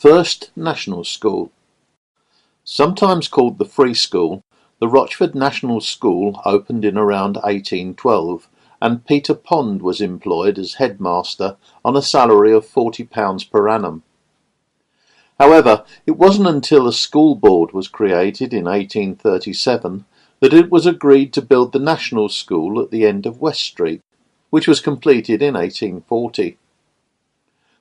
First National School. Sometimes called the Free School, the Rochford National School opened in around 1812, and Peter Pond was employed as headmaster on a salary of £40 per annum. However, it wasn't until a school board was created in 1837 that it was agreed to build the National School at the end of West Street, which was completed in 1840.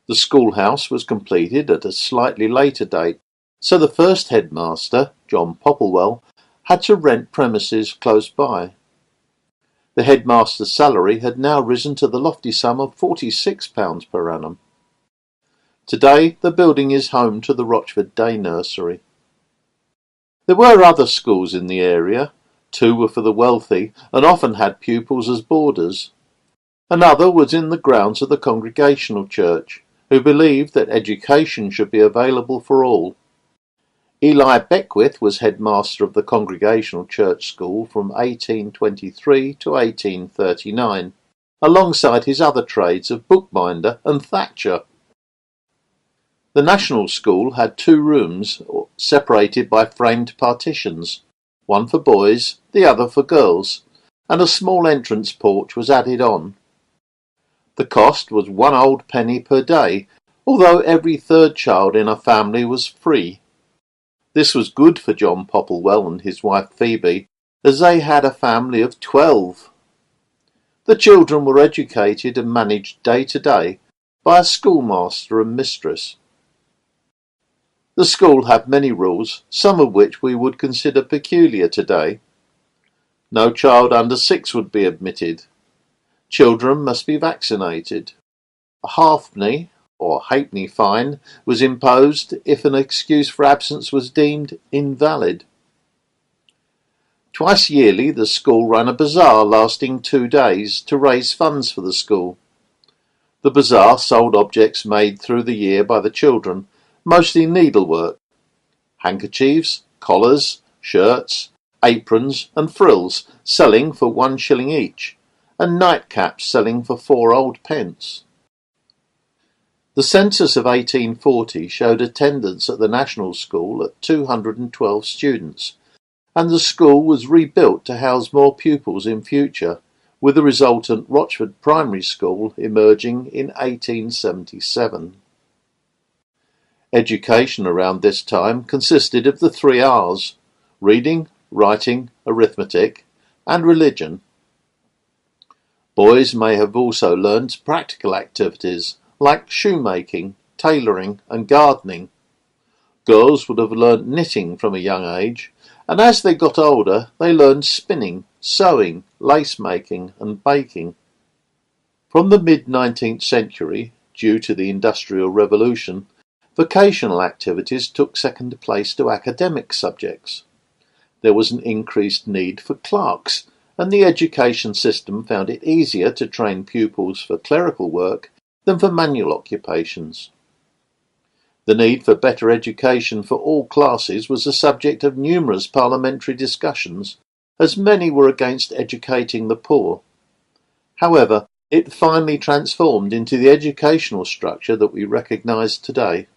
The schoolhouse was completed at a slightly later date, so the first headmaster, John Popplewell, had to rent premises close by. The headmaster's salary had now risen to the lofty sum of £46 per annum. Today the building is home to the Rochford Day Nursery. There were other schools in the area. Two were for the wealthy and often had pupils as boarders. Another was in the grounds of the Congregational Church, who believed that education should be available for all. Eli Beckwith was headmaster of the Congregational Church School from 1823 to 1839, alongside his other trades of bookbinder and thatcher. The National School had 2 rooms separated by framed partitions, one for boys, the other for girls, and a small entrance porch was added on. The cost was 1 old penny per day, although every 3rd child in a family was free. This was good for John Popplewell and his wife Phoebe, as they had a family of 12. The children were educated and managed day to day by a schoolmaster and mistress. The school had many rules, some of which we would consider peculiar today. No child under 6 would be admitted. Children must be vaccinated. A halfpenny or halfpenny fine was imposed if an excuse for absence was deemed invalid. Twice yearly the school ran a bazaar lasting 2 days to raise funds for the school. The bazaar sold objects made through the year by the children, mostly needlework, handkerchiefs, collars, shirts, aprons and frills selling for 1 shilling each, and nightcaps selling for 4 old pence. The census of 1840 showed attendance at the National School at 212 students, and the school was rebuilt to house more pupils in future, with the resultant Rochford Primary School emerging in 1877. Education around this time consisted of the 3 R's: reading, writing, arithmetic, and religion. Boys may have also learned practical activities like shoemaking, tailoring, and gardening. Girls would have learnt knitting from a young age, and as they got older they learned spinning, sewing, lace-making, and baking. From the mid-19th century, due to the Industrial Revolution, vocational activities took second place to academic subjects. There was an increased need for clerks, and the education system found it easier to train pupils for clerical work than for manual occupations. The need for better education for all classes was the subject of numerous parliamentary discussions, as many were against educating the poor. However, it finally transformed into the educational structure that we recognise today.